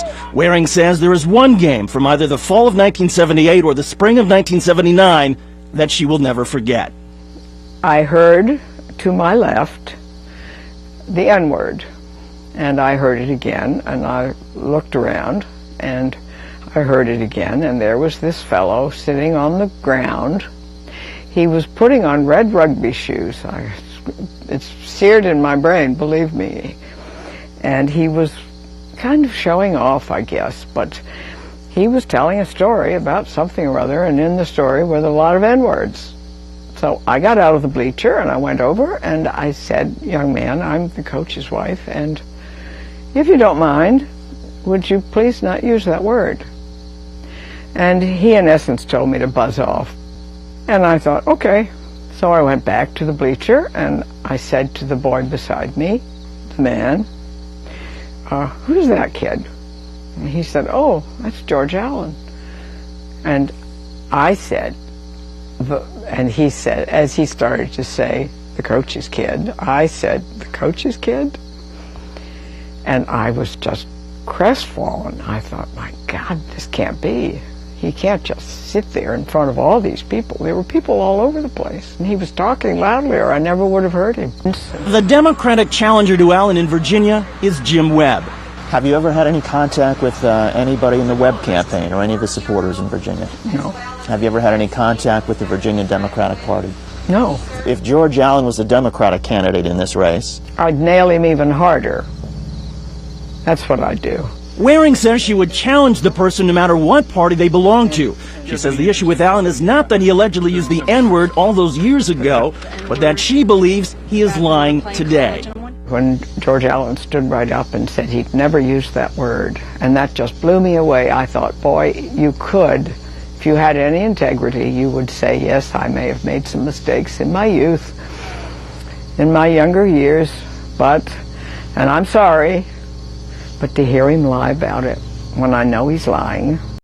years. Waring says there is one game from either the fall of 1978 or the spring of 1979 that she will never forget. I heard to my left the N-word, and I heard it again, and I looked around, and I heard it again, and there was this fellow sitting on the ground. He was putting on red rugby shoes. It's seared in my brain, believe me. And he was kind of showing off, I guess, but he was telling a story about something or other, and in the story were a lot of N-words. So I got out of the bleacher and I went over and I said, "Young man, I'm the coach's wife, and if you don't mind, would you please not use that word?" And he, in essence, told me to buzz off. And I thought, okay. So I went back to the bleacher and I said to the boy beside me, the man, "Who's that kid?" And he said, "Oh, that's George Allen." And I said, and he said, as he started to say, "The coach's kid," I said, "The coach's kid?" And I was just crestfallen. I thought, my God, this can't be. He can't just sit there in front of all these people. There were people all over the place, and he was talking loudly or I never would have heard him. The Democratic challenger to Allen in Virginia is Jim Webb. Have you ever had any contact with anybody in the Webb campaign or any of the supporters in Virginia? No. Have you ever had any contact with the Virginia Democratic Party? No. If George Allen was the Democratic candidate in this race, I'd nail him even harder. That's what I'd do. Waring says she would challenge the person no matter what party they belong to. She says the issue with Allen is not that he allegedly used the N-word all those years ago, but that she believes he is lying today. When George Allen stood right up and said he'd never used that word, and that just blew me away, I thought, boy, you could, if you had any integrity, you would say, yes, I may have made some mistakes in my youth, in my younger years, and I'm sorry, but to hear him lie about it when I know he's lying,